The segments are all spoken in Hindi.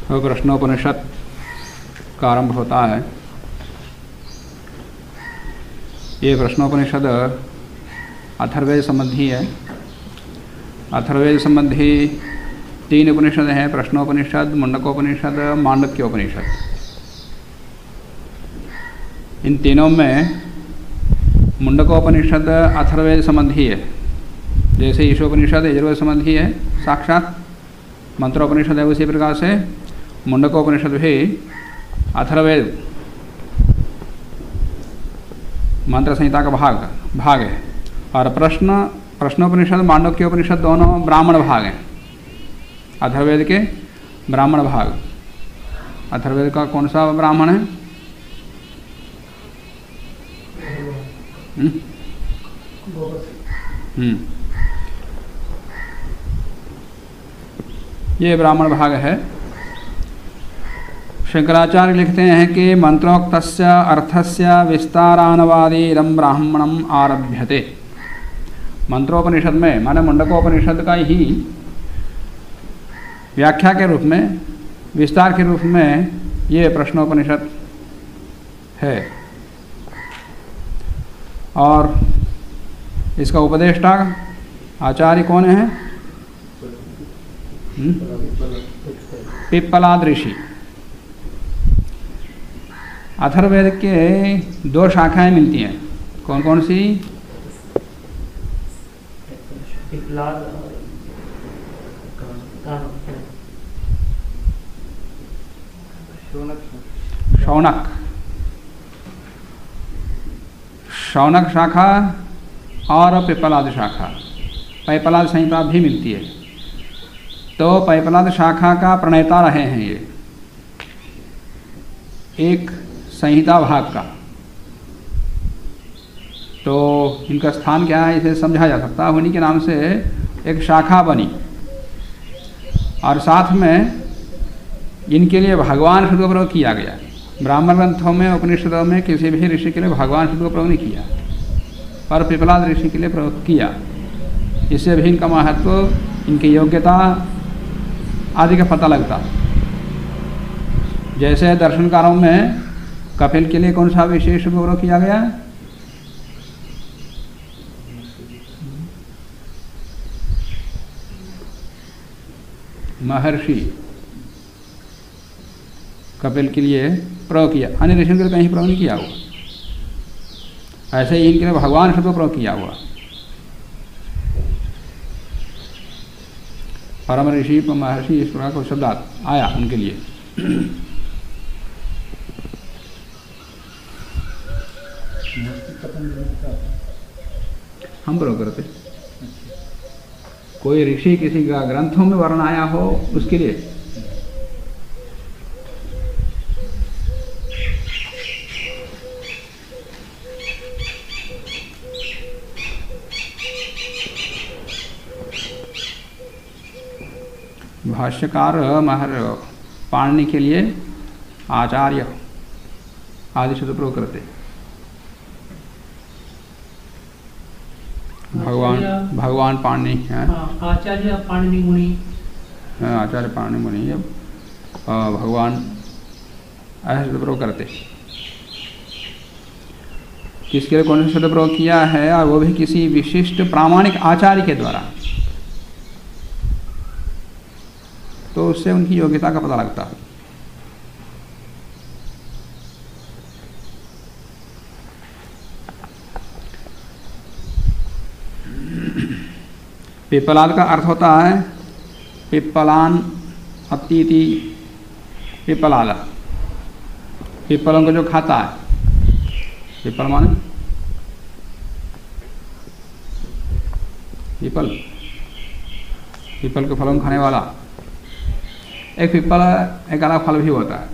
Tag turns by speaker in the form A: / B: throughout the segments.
A: तो प्रश्नोपनिषद का आरंभ होता है। ये प्रश्नोपनिषद अथर्ववेद संबंधी है। अथर्ववेद संबंधी 3 उपनिषद हैं, प्रश्नोपनिषद, मुंडकोपनिषद, मांडव्योपनिषद। इन तीनों में मुंडकोपनिषद अथर्ववेद संबंधी है, जैसे ईशोपनिषद यजुर्वेद संबंधी है साक्षात, मंत्रोपनिषद है उसी प्रकार से मुंडकोपनिषद भी अथर्ववेद मंत्र संहिता का भाग है। और प्रश्नोपनिषद मांडव्योपनिषद दोनों ब्राह्मण भाग हैं, अथर्ववेद के ब्राह्मण भाग। अथर्ववेद का कौन सा ब्राह्मण है? ये ब्राह्मण भाग है। शंकराचार्य लिखते हैं कि मंत्रोक्तस्य अर्थस्य विस्तारानुवादीदं ब्राह्मणम आरभ्यते। मंत्रोपनिषद में माने मुंडकोपनिषद का ही व्याख्या के रूप में, विस्तार के रूप में ये प्रश्नोपनिषद है। और इसका उपदेष्टा आचार्य कौन है? पिप्पलाद ऋषि। अथर्ववेद के 2 शाखाएं मिलती हैं, कौन कौन सी? शौनक शाखा और पिप्पलाद शाखा। पैपलाद संहिता भी मिलती है। तो पैपलाद शाखा का प्रणेता रहे हैं ये, एक संहिता भाग का। तो इनका स्थान क्या है इसे समझा जा सकता है। उन्हीं के नाम से एक शाखा बनी और साथ में इनके लिए भगवान शब्द का प्रयोग किया गया। ब्राह्मण ग्रंथों में, उपनिषदों में किसी भी ऋषि के लिए भगवान शब्द का प्रयोग नहीं किया, पर पिप्पलाद ऋषि के लिए प्रयोग किया। इससे भी इनका महत्व, इनकी योग्यता आदि का पता लगता। जैसे दर्शनकारों में कपिल के लिए कौन सा विशेष गौरव किया गया? महर्षि कपिल के लिए प्रयोग किया, अन्य ऋषियों के लिए कहीं प्रयोग नहीं किया हुआ। ऐसे ही इनके लिए भगवान शब्द प्रयोग किया हुआ। परम ऋषि महर्षि इस प्रकार को शब्द आया उनके लिए। हम प्रयोग करते, कोई ऋषि किसी का ग्रंथों में वर्ण आया हो उसके लिए। भाष्यकार पाणिनि के लिए आचार्य आदि शब्द प्रयोग करते। भगवान पाणिनि हैं,
B: आचार्य पाणिनि मुनि,
A: आचार्य पाणिनि मुनि, भगवान ऐसे शब्द प्रयोग करते। किसके लिए कौन सा शब्द प्रयोग किया है, और वो भी किसी विशिष्ट प्रामाणिक आचार्य के द्वारा, तो उससे उनकी योग्यता का पता लगता है। पिप्पलाद का अर्थ होता है पिप्पलान अतीति पिप्पलाद, पिप्पलों को जो खाता है। पिप्पल माने पिप्पल, पिप्पल के फलों को खाने वाला। एक पिप्पल एक अलग फल भी होता है,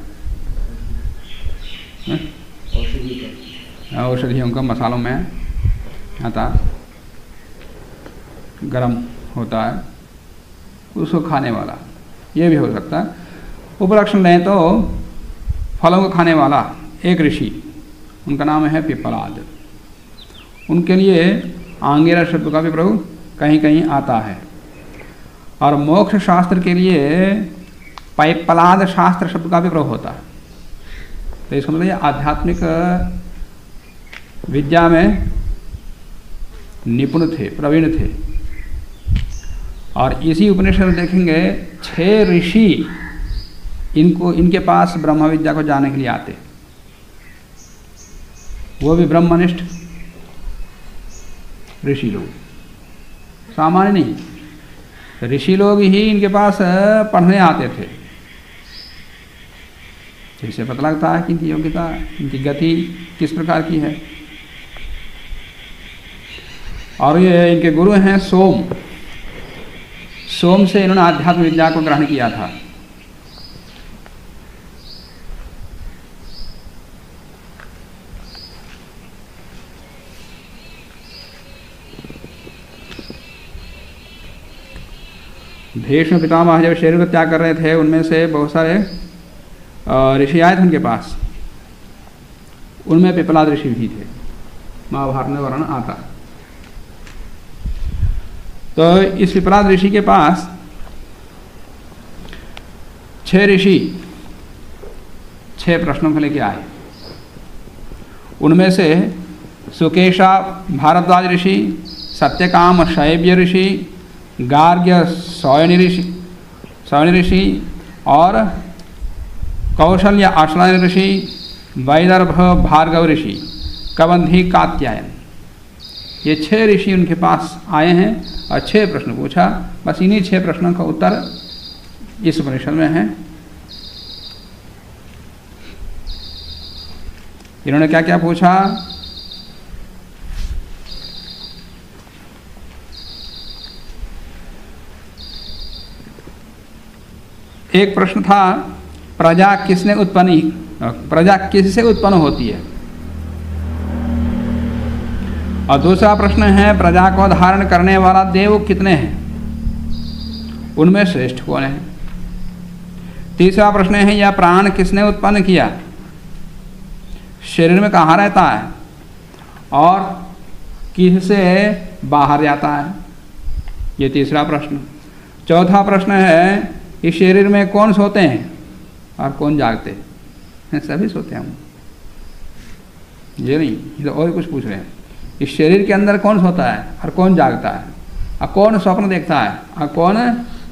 A: औषधियों का मसालों में आता, गरम होता है, उसको खाने वाला। ये भी हो सकता है। उपलक्षण लें तो फलों को खाने वाला एक ऋषि, उनका नाम है पिप्पलाद। उनके लिए आंगिरस शब्द का भी प्रयोग कहीं कहीं आता है। और मोक्ष शास्त्र के लिए पैपलाद शास्त्र शब्द का भी प्रयोग होता है। तो इसका मतलब ये आध्यात्मिक विद्या में निपुण थे, प्रवीण थे। और इसी उपनिषद में देखेंगे 6 ऋषि इनके पास ब्रह्म विद्या को जानने के लिए आते, वो भी ब्रह्मनिष्ठ ऋषि लोग, सामान्य नहीं। ऋषि लोग ही इनके पास पढ़ने आते थे। इससे पता लगता है कि इनकी योग्यता, इनकी गति किस प्रकार की है। और ये इनके गुरु हैं सोम। सोम से इन्होंने आध्यात्म विद्या को ग्रहण किया था। भीष्म पितामह जब शरीर को त्याग कर रहे थे, उनमें से बहुत सारे ऋषि आए थे उनके पास। उनमें पिपलाद ऋषि भी थे, महाभारत में वर्णन आता। तो इस पिपलाद ऋषि के पास 6 ऋषि 6 प्रश्नों को लेके आए। उनमें से सुकेशा भारद्वाज ऋषि, सत्यकाम शैब्य ऋषि, गार्ग्य सौयनि ऋषि और कौशल्य आश्रय ऋषि, वैदर्भ भार्गव ऋषि, कबंधी कात्यायन, ये 6 ऋषि उनके पास आए हैं और 6 प्रश्न पूछा। बस इन्हीं 6 प्रश्नों का उत्तर इस उपनिषद में है। इन्होंने क्या क्या पूछा? एक प्रश्न था, प्रजा किसने उत्पन्न, प्रजा किससे उत्पन्न होती है। और दूसरा प्रश्न है, प्रजा को धारण करने वाला देव कितने हैं, उनमें श्रेष्ठ कौन है। तीसरा प्रश्न है, यह प्राण किसने उत्पन्न किया, शरीर में कहाँ रहता है और किससे बाहर जाता है, ये तीसरा प्रश्न। चौथा प्रश्न है, इस शरीर में कौन सोते हैं और कौन जागते हैं। सभी सोते हैं हम, ये नहीं, ये तो और कुछ पूछ रहे हैं। इस शरीर के अंदर कौन सोता है और कौन जागता है, और कौन स्वप्न देखता है और कौन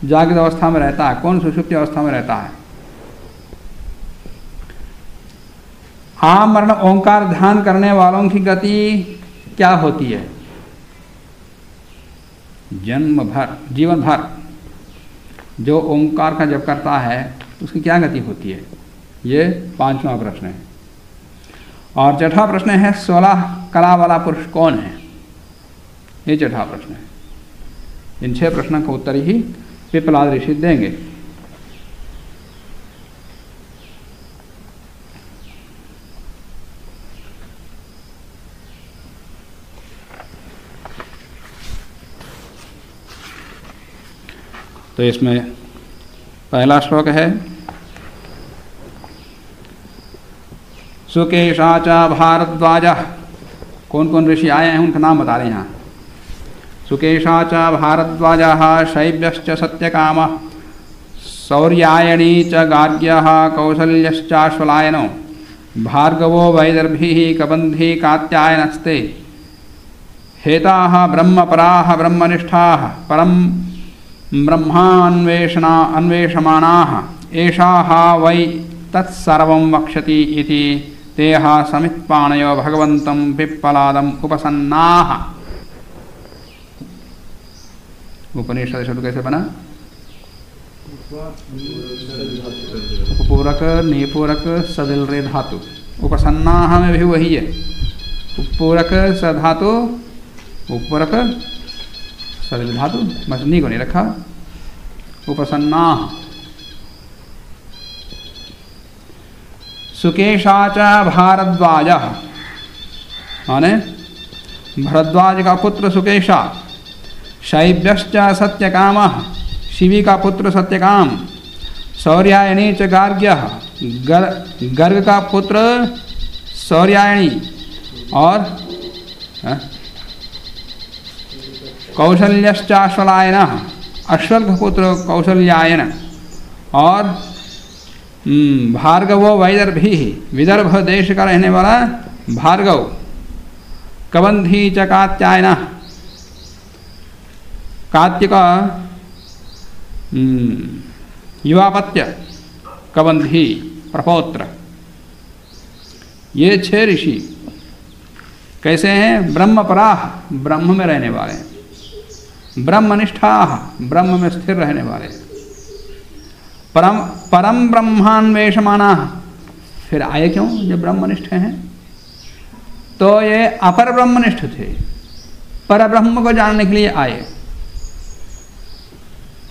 A: जागृत अवस्था में रहता है, कौन सुषुप्ति अवस्था में रहता है। आमरण ओंकार ध्यान करने वालों की गति क्या होती है, जन्म भर, जीवन भर जो ओंकार का जप करता है उसकी क्या गति होती है, ये 5वां प्रश्न है। और छठा प्रश्न है, 16 कला वाला पुरुष कौन है, ये छठा प्रश्न है। इन 6 प्रश्नों का उत्तर ही पिपलाद ऋषि देंगे। तो इसमें पहला श्लोक है, सुकेशा च भारद्वाज, कौन कौन ऋषि आए हैं उनका नाम बता रहे हैं यहाँ। सुकेशा च भारद्वाज, शैब्यश्च सत्यकाम, शौर्यायणी च गार्ग्यः, कौसल्यश्चाश्वलायनो, भार्गवो वैदर्भिः, कबन्धी कात्यायनस्ते, हेताः ब्रह्मपराः ब्रह्मनिष्ठाः, परम ब्रह्मान्वेषमाणाः, एषाः वै तत्सर्वं वक्ष्यति इति तेह समित्पाणयो भगवन्तं पिप्पलादम् उपसन्नाः। उपनिषद शब्द कैसे बना, उपपूरक निपूरक सदिल रे धातु, उपसन्नाः में भी वही है, उपपूरक स धातु, उपपूरक सदिल धातु, बस नी को नहीं रखा, उपसन्नाः। सुकेशा च भारद्वाज, माने भरद्वाज का पुत्र सुकेशा, शैब्यश्च सत्यकामः, शिवी का पुत्र सत्यकाम, शौर्यायणी च गार्ग्यः, गर्ग का पुत्र शौर्यायणी, और कौशल्यश्चाश्वलायनः, अश्वल का पुत्र कौशल्यायन, और भार्गवो वैदर्भी, विदर्भ देश का रहने वाला भार्गव, कबंधी च कात्यायन, कात्य का युवापत्य, कबंधी प्रपौत्र, ये 6 ऋषि कैसे हैं? ब्रह्मपराह, ब्रह्म में रहने वाले, ब्रह्मनिष्ठाः, ब्रह्म में स्थिर रहने वाले, परम ब्रह्मान्वेषमानाः। फिर आए क्यों जब ब्रह्मनिष्ठ हैं? तो ये अपर ब्रह्मनिष्ठ थे, पर ब्रह्म को जानने के लिए आए।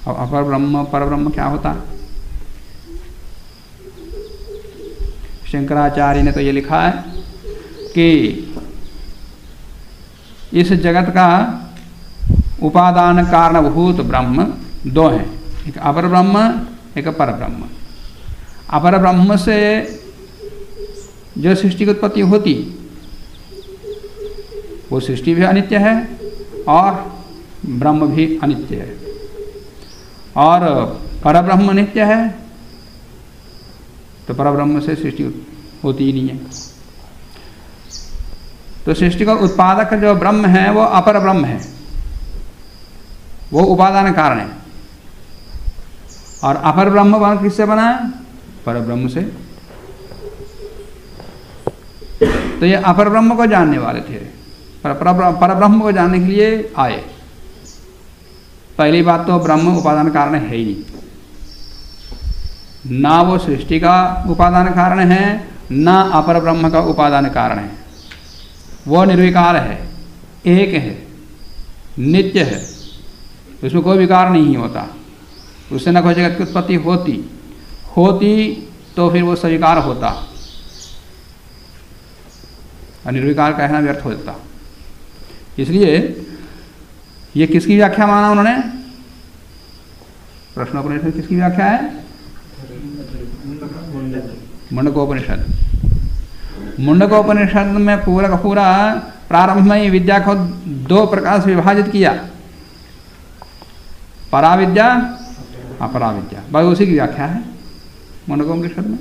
A: अब अपर ब्रह्म पर ब्रह्म क्या होता है? शंकराचार्य ने तो ये लिखा है कि इस जगत का उपादान कारणभूत ब्रह्म 2 हैं, एक अपर ब्रह्म, एक पर ब्रह्म। अपर ब्रह्म से जो सृष्टि की उत्पत्ति होती, वो सृष्टि भी अनित्य है और ब्रह्म भी अनित्य है, और पर ब्रह्म नित्य है, तो पर ब्रह्म से सृष्टि होती ही नहीं है। तो सृष्टि का उत्पादक जो ब्रह्म है वो अपर ब्रह्म है, वो उपादान कारण है। और अपर ब्रह्म किससे बना? पर ब्रह्म से। तो ये अपर ब्रह्म को जानने वाले थे, पर ब्रह्म को जानने के लिए आए। पहली बात तो ब्रह्म उपादान कारण है ही नहीं, ना वो सृष्टि का उपादान कारण है, ना अपर ब्रह्म का उपादान कारण है। वो निर्विकार है, एक है, नित्य है, उसमें कोई विकार नहीं होता, उससे न कोई जगत की उत्पत्ति होती तो फिर वो स्वीकार होता, और निर्विकार कहना व्यर्थ हो जाता। इसलिए ये किसकी व्याख्या माना उन्होंने? प्रश्नोपनिषद किसकी व्याख्या है? मुंडकोपनिषद। मुंडकोपनिषद में पूरा का पूरा प्रारंभ में ही विद्या को 2 प्रकार से विभाजित किया, पराविद्या, अपराविद्या। बस उसी की व्याख्या है मुंडकोपनिषद में।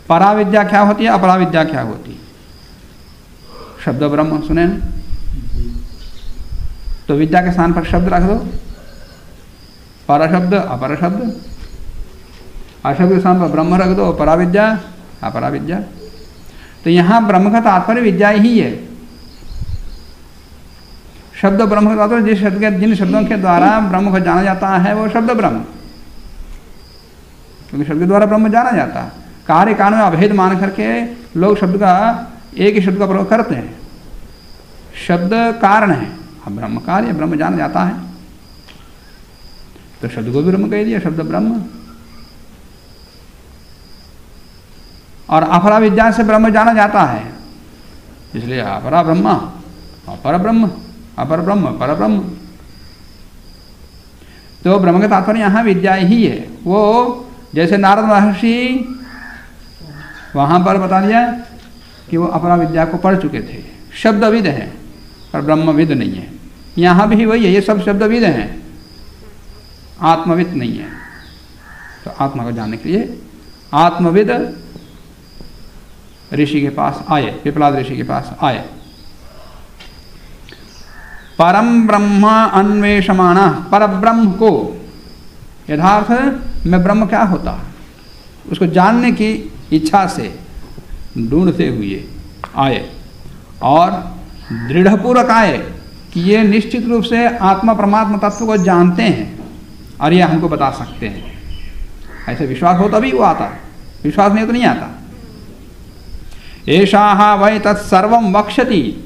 A: पराविद्या क्या होती है, अपराविद्या क्या होती है? शब्द ब्रह्म सुने ना? तो विद्या के स्थान पर शब्द रख दो, पर शब्द, अपर शब्द, अशब्द के स्थान पर ब्रह्म रख दो, पराविद्या, अपराविद्या। तो यहां ब्रह्म का तात्पर्य विद्या ही है। शब्द ब्रह्म का तात्पर्य जिन शब्दों के द्वारा ब्रह्म को जाना जाता है वो शब्द ब्रह्म, क्योंकि शब्द के द्वारा ब्रह्म जाना जाता है। कार्य कान में अभेद मान करके लोग शब्द का, एक ही शब्द का प्रयोग करते हैं। शब्द कारण है, अब ब्रह्म कार्य, ब्रह्म जाना जाता है, तो शब्द को भी ब्रह्म कह दिया, शब्द ब्रह्म। और अपरा विद्या से ब्रह्म जाना जाता है, इसलिए अपरा ब्रह्म, अपर ब्रह्म, अपर ब्रह्म, पर ब्रह्म। तो ब्रह्म का तात्पर्य यहाँ विद्या ही है। वो जैसे नारद महर्षि वहां पर बता दिया कि वो अपरा विद्या को पढ़ चुके थे, शब्दविद हैं, पर ब्रह्मविद नहीं है। यहाँ भी वही है, ये सब शब्दविद हैं, आत्मविद नहीं है। तो आत्मा को जानने के लिए आत्मविद ऋषि के पास आए, पिपलाद ऋषि के पास आए। परम ब्रह्म अन्वेषमाना, पर ब्रह्म को यथार्थ में ब्रह्म क्या होता उसको जानने की इच्छा से ढूंढते हुए आए, और दृढ़पूर्वक आए कि ये निश्चित रूप से आत्मा परमात्मा तत्व को जानते हैं और ये हमको बता सकते हैं। ऐसे विश्वास हो तभी वो आता, विश्वास नहीं तो नहीं आता। एषा वै तत्सर्वं वक्ष्यति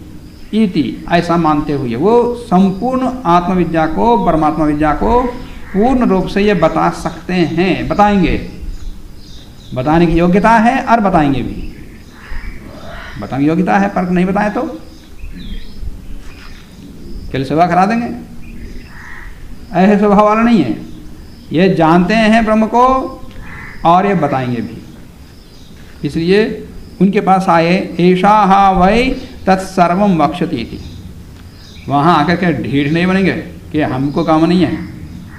A: इति, ऐसा मानते हुए वो संपूर्ण आत्मविद्या को, परमात्मा विद्या को पूर्ण रूप से ये बता सकते हैं, बताएंगे, बताने की योग्यता है और बताएंगे भी। बताने की योग्यता है, पर नहीं बताए तो केवल सेवा करा देंगे, ऐसे स्वभाव वाला नहीं है। ये जानते हैं ब्रह्म को और ये बताएंगे भी, इसलिए उनके पास आए। ऐषा वै तत्सर्वं वक्ष्यति इति। वहाँ आकर के ढीठ नहीं बनेंगे कि हमको काम नहीं है,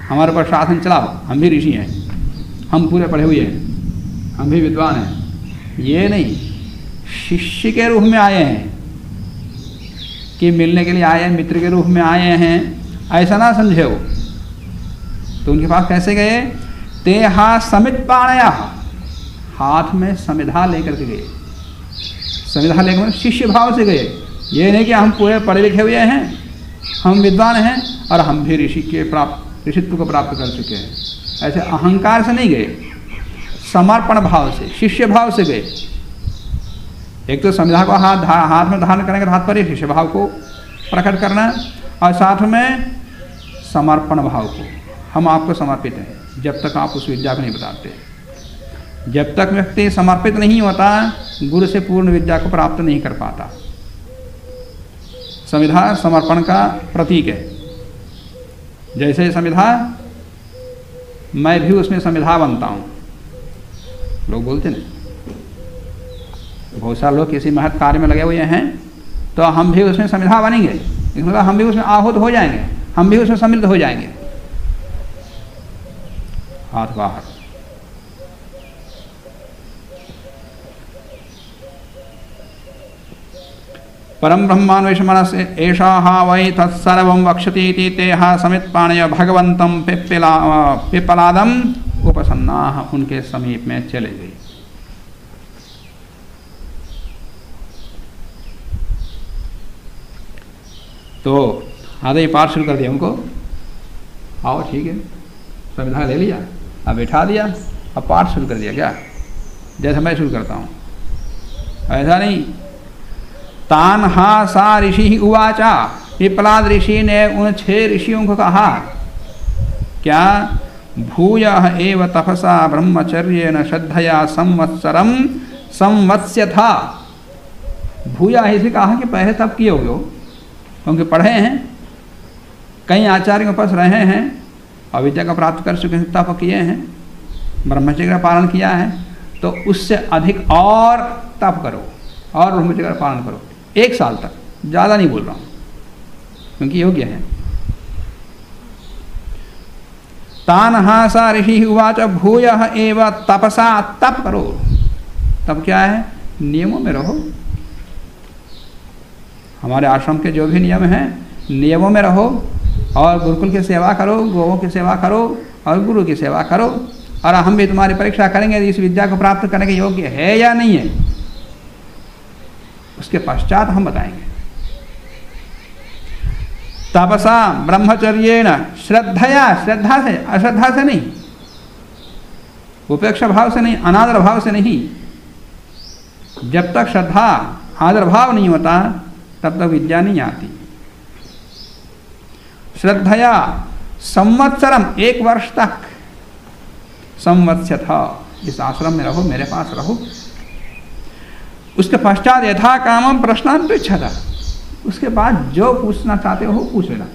A: हमारे पर शासन चलाओ, हम भी ऋषि हैं, हम पूरे पढ़े हुए हैं, हम भी विद्वान हैं, ये नहीं। शिष्य के रूप में आए हैं कि मिलने के लिए आए हैं, मित्र के रूप में आए हैं, ऐसा ना समझे हो। तो उनके पास कैसे गए? तेहा समित पाणया, हाथ में समिधा लेकर के गए। समिधा लेकर शिष्य भाव से गए। ये नहीं कि हम पूरे पढ़े लिखे हुए हैं, हम विद्वान हैं और हम भी ऋषित्व को प्राप्त कर चुके हैं, ऐसे अहंकार से नहीं गए, समर्पण भाव से, शिष्य भाव से गए। एक तो संविधा को हाथ में धारण करने का तात्पर्य शिष्य भाव को प्रकट करना, और साथ में समर्पण भाव को, हम आपको समर्पित हैं जब तक आप उस विद्या को नहीं बताते। जब तक व्यक्ति समर्पित नहीं होता, गुरु से पूर्ण विद्या को प्राप्त नहीं कर पाता। संविधा समर्पण का प्रतीक है। जैसे संविधा, मैं भी उसमें संविधा बनता हूँ, लोग बोलते ना, बहुत सारे लोग किसी महत् कार्य में लगे हुए हैं तो हम भी उसमें संविधा बनेंगे, इसमें हम भी उसमें आहूत हो जाएंगे, हम भी उसमें सम्मिलित हो जाएंगे। हाथ बाहर। परम ब्रह्मान्वेष मनस एषा वै तत्सर्वं वक्षतीति तेहा समित पाणय भगवंतं पिप्पलादम उपसन्नाः, उनके समीप में चले गई। तो आधे पाठ शुरू कर दिया उनको, आओ ठीक है, संविधान ले लिया, अब बैठा दिया, अब पाठ शुरू कर दिया। क्या जैसे मैं शुरू करता हूँ, ऐसा नहीं। तान हा सा ऋषि उवाचा, पिप्पलाद ऋषि ने उन 6 ऋषियों को कहा, क्या? भूयः एव तपसा ब्रह्मचर्येण श्रद्धया संवत्सरम संवत्स्य था। भूया इसे कहा कि पहले तप किए हो, क्योंकि पढ़े हैं, कई आचार्यों के पास रहे हैं और विद्या को प्राप्त कर चुके हैं, तप किए हैं, ब्रह्मचर्य का पालन किया है, तो उससे अधिक और तप करो और ब्रह्मचर्य का पालन करो 1 साल तक। ज़्यादा नहीं बोल रहा हूँ, क्योंकि योग्य है। तान सा ऋषि उवाच भूयः एव तपसा, तप करो। तप क्या है? नियमों में रहो। हमारे आश्रम के जो भी नियम हैं, नियमों में रहो और गुरुकुल की सेवा करो, गोवों की सेवा करो और गुरु की सेवा करो, और हम भी तुम्हारी परीक्षा करेंगे इस विद्या को प्राप्त करने के योग्य है या नहीं है, उसके पश्चात हम बताएंगे। तपसा ब्रह्मचर्येण श्रद्धया, श्रद्धा से, अश्रद्धा से नहीं, उपेक्षा भाव से नहीं, अनादर भाव से नहीं। जब तक श्रद्धा आदर भाव नहीं होता तब तक विद्या नहीं आती। श्रद्धया संवत्सरम, 1 वर्ष तक संवत्स्य था, इस आश्रम में रहो, मेरे पास रहो। उसके पश्चात यथा कामम प्रश्नान पृच्छता, उसके बाद जो पूछना चाहते हो पूछ लेना।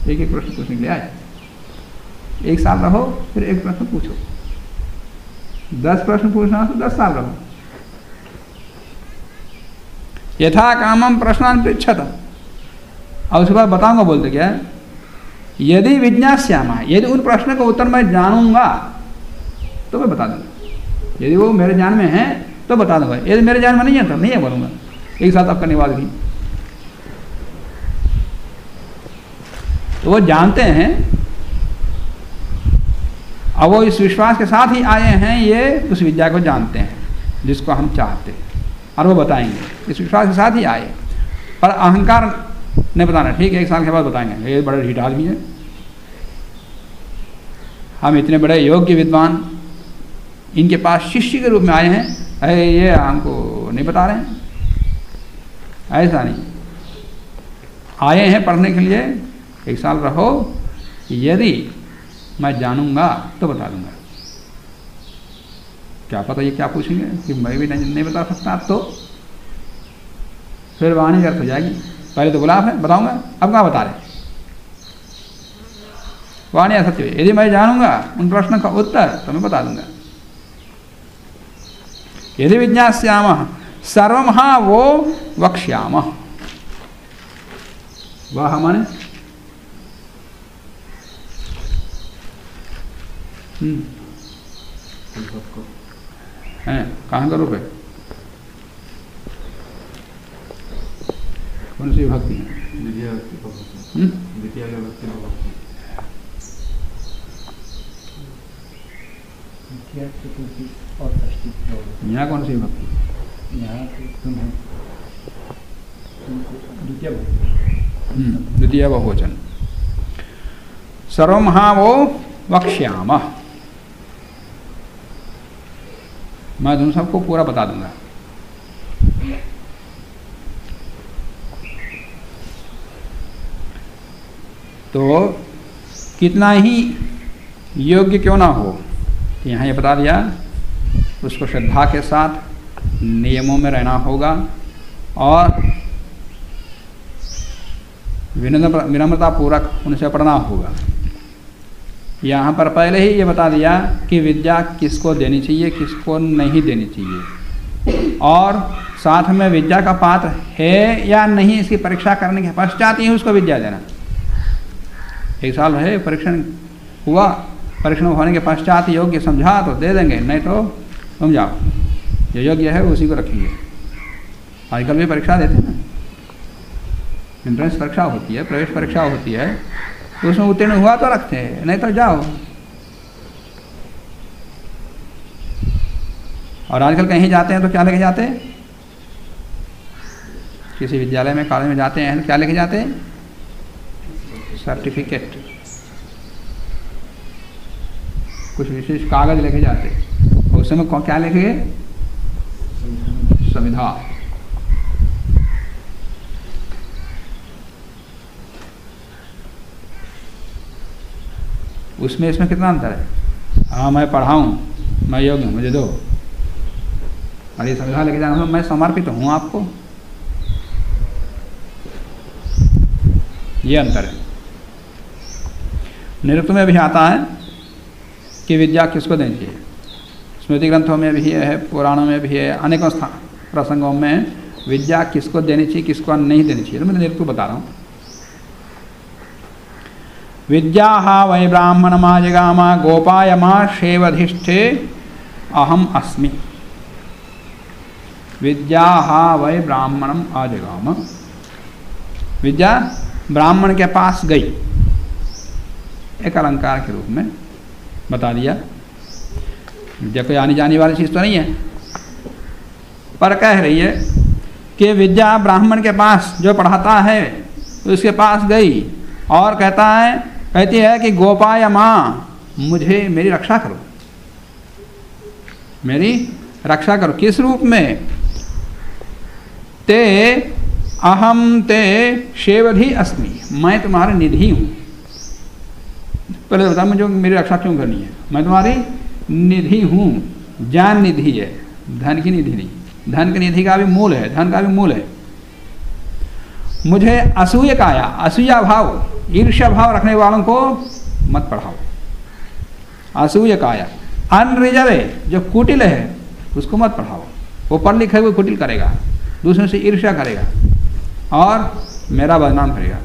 A: एक प्रश्न पूछने के लिए आए, 1 साल रहो, फिर 1 प्रश्न पूछो। 10 प्रश्न पूछना तो 10 साल रहो। यथा कामम प्रश्नान पृच्छता, और उसके बाद बताऊंगा, बोलते क्या? यदि विज्ञास्यामः, यदि उन प्रश्न का उत्तर मैं जानूंगा तो मैं बता दूंगा। यदि वो मेरे ज्ञान में है तो बता दूंगा, यदि मेरे ज्ञान में नहीं है तो नहीं है बोलूंगा। एक साथ आपका निवाद भी, तो वो जानते हैं और वो इस विश्वास के साथ ही आए हैं, ये उस विद्या को जानते हैं जिसको हम चाहते हैं, और वो बताएंगे, इस विश्वास के साथ ही आए। पर अहंकार नहीं बताना, ठीक है 1 साल के बाद बताएंगे, ये बड़े ढीठ आदमी है, हम इतने बड़े योग्य विद्वान इनके पास शिष्य के रूप में आए हैं, ये हमको नहीं बता रहे हैं। ऐसा नहीं, आए हैं पढ़ने के लिए, 1 साल रहो, यदि मैं जानूंगा तो बता दूंगा। क्या पता ये क्या पूछेंगे कि मैं भी नहीं बता सकता, तो फिर वाणी व्यर्थ हो जाएगी। पहले तो गुलाब है, बताऊंगा, अब कहाँ बता रहे? वाणी असत्य है। यदि मैं जानूंगा उन प्रश्न का उत्तर तो मैं बता दूंगा। यदि विज्ञास्यामः सर्वं हाँ वो वक्ष्यामः, वह माने है कहाँ का रूप है? कौन सी भक्ति है? यहाँ कौन सी भक्ति?
B: यहाँ
A: द्वितीय बहुवचन। सर्वमहावो वक्ष्यामः। मैं तुम सबको पूरा बता दूंगा। तो कितना ही योग्य क्यों ना हो, यहाँ ये बता दिया, उसको श्रद्धा के साथ नियमों में रहना होगा और विनम्रता पूर्वक उनसे पढ़ना होगा। यहाँ पर पहले ही ये बता दिया कि विद्या किसको देनी चाहिए, किसको नहीं देनी चाहिए, और साथ में विद्या का पात्र है या नहीं इसकी परीक्षा करने के पश्चात ही उसको विद्या देना। एक साल है परीक्षण हुआ, परीक्षण होने के पश्चात योग्य समझा तो दे देंगे, नहीं तो तुम जाओ, जो योग्य है उसी को रखेंगे। आजकल भी परीक्षा देते हैं ना, एंट्रेंस परीक्षा होती है, प्रवेश परीक्षा होती है, तो उसमें उत्तीर्ण हुआ तो रखते हैं, नहीं तो जाओ। और आजकल कहीं जाते हैं तो क्या लेके जाते हैं? किसी विद्यालय में कॉलेज में जाते हैं तो क्या लेके जाते हैं? सर्टिफिकेट, कुछ विशेष कागज लेके जाते हैं। उस समय क्या लेके गए? संविधा। उसमें इसमें कितना अंतर है? हाँ मैं पढ़ाऊँ, मैं योग्य हूँ, मुझे दो। और ये संविधा लेके जाना, मैं समर्पित हूँ आपको, ये अंतर है। निरुक्त में भी आता है कि विद्या किसको देनी चाहिए। स्मृति ग्रंथों में भी है, पुराणों में भी है, अनेकों प्रसंगों में विद्या किसको देनी चाहिए, किसको नहीं देनी चाहिए। तो मैं निरुक्त बता रहा हूँ। विद्या वै ब्राह्मणमाजगामा गोपायमा शेवधिष्ठे अहम अस्मि। विद्या वै ब्राह्मणम आजगाम। विद्या ब्राह्मण के पास गई, एक अलंकार के रूप में बता दिया। विद्या कोई आनी जाने वाली चीज़ तो नहीं है, पर कह रही है कि विद्या ब्राह्मण के पास जो पढ़ाता है उसके पास गई और कहती है कि गोपाय माँ, मुझे मेरी रक्षा करो, मेरी रक्षा करो। किस रूप में? ते अहम ते शेवधि अस्मि, मैं तुम्हारी निधि हूँ। पहले बता मुझे मेरी रक्षा क्यों करनी है? मैं तुम्हारी निधि हूँ, ज्ञान निधि है, धन की निधि नहीं। धन की निधि का भी मूल है, धन का भी मूल है। मुझे असूय काया, असूया भाव, ईर्ष्या भाव रखने वालों को मत पढ़ाओ। असूय काया, अनरिजवे जो कुटिल है उसको मत पढ़ाओ। वो पढ़ लिखे हुए कुटिल करेगा, दूसरों से ईर्ष्या करेगा और मेरा बदनाम करेगा।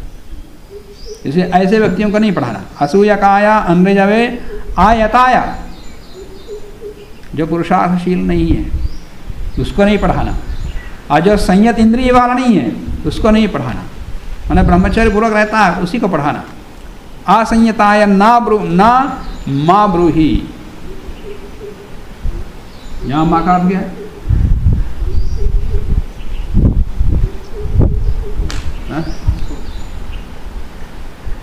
A: इसे ऐसे व्यक्तियों को नहीं पढ़ाना। असूया काया, अनरिजवे, आयताया जो पुरुषार्थशील नहीं है उसको नहीं पढ़ाना, और जो संयत इंद्रिय वाला नहीं है उसको नहीं पढ़ाना, मैंने ब्रह्मचर्य पूर्वक रहता है उसी को पढ़ाना। असंयताय ना माँ ब्रूही, यहाँ माँ का अर्थ क्या है?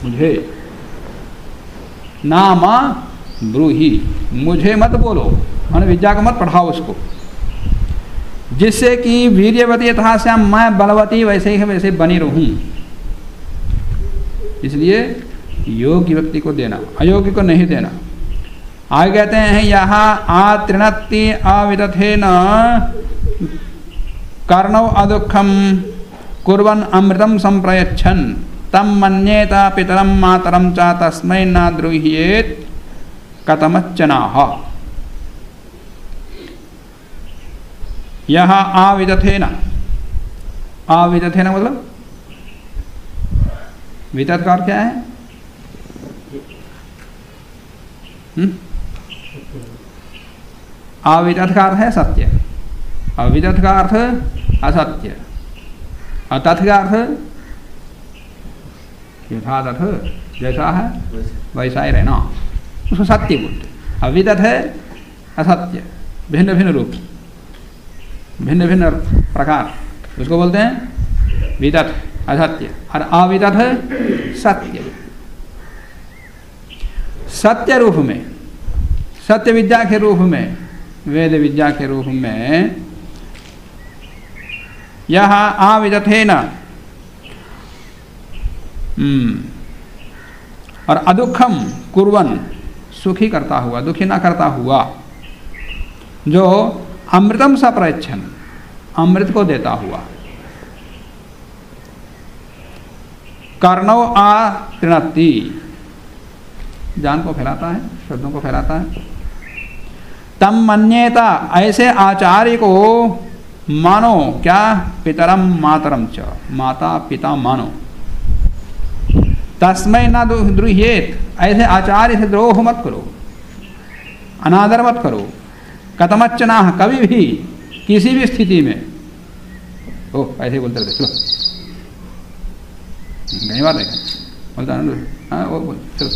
A: मुझे ना माँ ब्रूही, मुझे मत बोलो, मैंने विद्या को मत पढ़ाओ उसको, जिससे कि वीर्यवती यथा श्याम, मैं बलवती वैसे ही वैसे बनी रहूं। इसलिए योग्य व्यक्ति को देना, अयोग्य को नहीं देना। आगे कहते हैं यहाँ आतृणत्ति अविदथेन कर्णौ अदुःखम कुर्वन् अमृतम संप्रयच्छन् तम मन्येत पितरम मातरम च तस्मै न द्रुह्येत कतमच्चनाः। यह आविदथेन, आविदथेन मतलब विदत का अर्थ क्या है? अवितथ का अर्थ है सत्य, अवितथ का अर्थ असत्य, अतथ का अर्थ यथा तथ जैसा है वैसा ही रहना, उसको सत्य बोलते। अवितथ है असत्य, भिन्न भिन्न रूप, भिन्न भिन्न प्रकार, उसको बोलते हैं वितथ असत्य। और अवितथ सत्य, सत्य रूप में, सत्य विद्या के रूप में, वेद विद्या के रूप में यह अवितथेन और अदुखम कुर्वन, सुखी करता हुआ, दुखी ना करता हुआ, जो अमृतम सप्रयच्छन, अमृत को देता हुआ, कर्णव आतृणति, ज्ञान को फैलाता है, शब्दों को फैलाता है। तम मन्येता, ऐसे आचार्य को मानो, क्या पितरम मातरम च, माता पिता मानो। तस्मै न द्रुह्येत, ऐसे आचार्य से द्रोह मत करो, अनादर मत करो। कतमच्चना, कभी भी किसी भी स्थिति में, ओ ऐसे बोलते रहते, चलो कई बार देखा बोलता है, हाँ वो बोल चलो।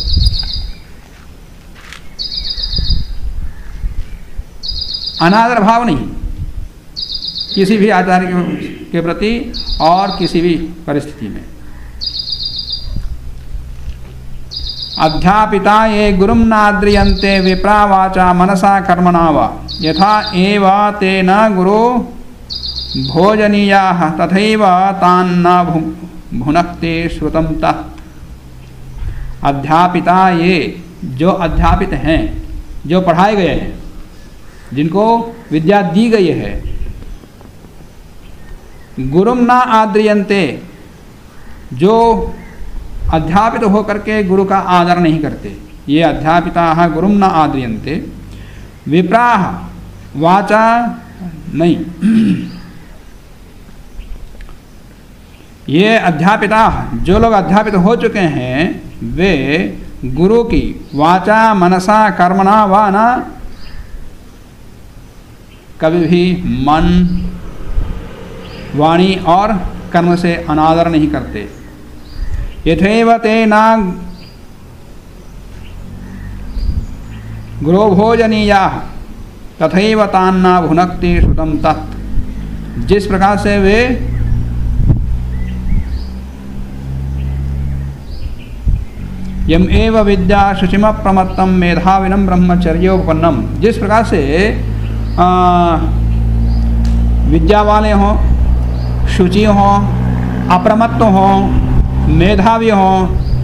A: अनादर भाव नहीं किसी भी आचार्य के प्रति और किसी भी परिस्थिति में। अध्यापिता ये गुरुम नाद्रियन्ते विप्रा वाचा मनसा कर्मणा वा, यथा एव तेन गुरो भोजनीयाः तथैव तान्न भुनक्ते श्रुतम तत्। अध्यापिता ये, जो अध्यापित हैं, जो पढ़ाए गए हैं, जिनको विद्या दी गई है, गुरुम न आद्रियन्ते, जो अध्यापित होकर के गुरु का आदर नहीं करते, ये अध्यापिता गुरुम न आद्रियन्ते। विप्राह, वाचा नहीं, ये अध्यापिता, जो लोग अध्यापित हो चुके हैं, वे गुरु की वाचा मनसा कर्मणा वा न, कभी भी मन, वाणी और कर्म से अनादर नहीं करते। यथैव तेन गुरो भोजनीयाः तथैव तान्न भुनक्ति श्रुतम तत्। जिस प्रकार से वे यम एव विद्या शुचिम प्रमत्तम मेधाविनम ब्रह्मचर्योपन्नम, जिस प्रकार से विद्या वाले हों, शुचि हों, अप्रमत्त हों, मेधावी हों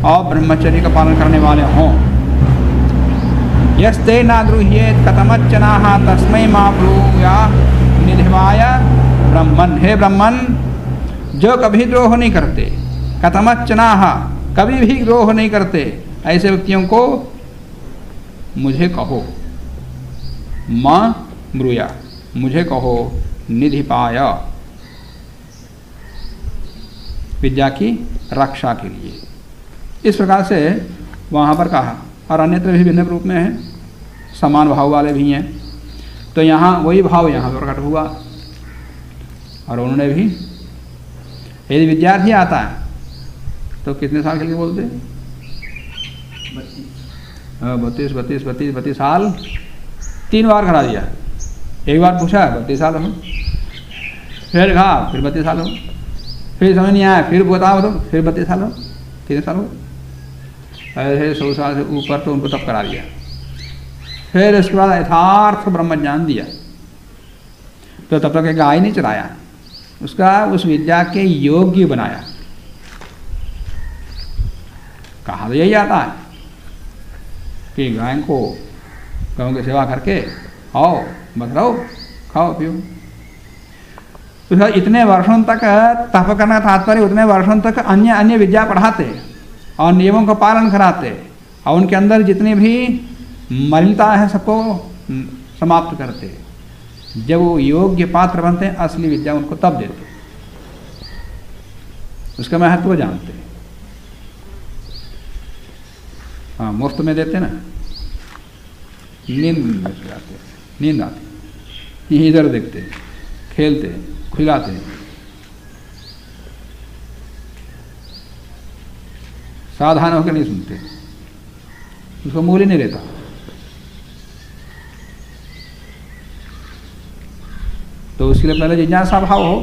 A: और ब्रह्मचर्य का पालन करने वाले हों। यस्ते न द्रुह्येत कथमच्चनाः तस्मै मा ब्रूयाः निधिवाय ब्रह्मन्। हे ब्रह्मन्, जो कभी द्रोह नहीं करते, कथमच्चनाः, कभी भी द्रोह नहीं करते, ऐसे व्यक्तियों को मुझे कहो, मां ब्रूया, मुझे कहो, निधिपाय, विद्या की रक्षा के लिए। इस प्रकार से वहाँ पर कहा, और अन्यत्र भी भिन्न रूप में है, समान भाव वाले भी हैं। तो यहाँ वही भाव यहाँ पर प्रकट हुआ, और उन्होंने भी, यदि विद्यार्थी आता है तो कितने साल के लिए बोलते हैं? 32 साल, 3 बार खड़ा दिया। एक बार पूछा 32 साल हो, फिर कहा फिर 32 साल हो, फिर समझ नहीं आया, फिर बताओ तो फिर 32 साल हो, 3 साल हो, ऐसे 100 साल से ऊपर तो उनको तब करा दिया। फिर उसके बाद यथार्थ ब्रह्म ज्ञान दिया, तो तब तक गाय नहीं चलाया, उसका उस विद्या के योग्य बनाया। कहा तो यही आता है कि गाय को गौ की सेवा करके आओ, बस रहो, खाओ पियो। तो इतने वर्षों तक तप करना तात्पर्य, उतने वर्षों तक अन्य अन्य विद्या पढ़ाते और नियमों का पालन कराते, और उनके अंदर जितनी भी मलिनता है सबको समाप्त करते। जब वो योग्य पात्र बनते हैं, असली विद्या उनको तब देते, उसका महत्व जानते। हाँ, मुफ्त में देते ना, नींद में सो जाते हैं, नींद आती, यहीं इधर देखते हैं, खेलते हैं, खिलाते हैं, सावधान होकर नहीं सुनते, उसको मूल ही नहीं रहता। तो उसके लिए पहले जिज्ञासा भाव हो,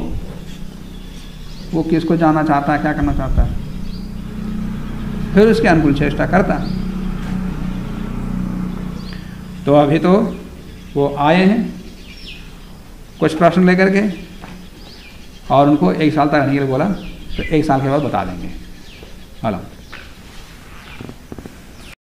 A: वो किसको जानना चाहता है, क्या करना चाहता है, फिर उसके अनुकूल चेष्टा करता है। तो अभी तो वो आए हैं कुछ प्रश्न लेकर के, और उनको 1 साल तक रहने के लिए बोला, तो 1 साल के बाद बता देंगे। हेलो।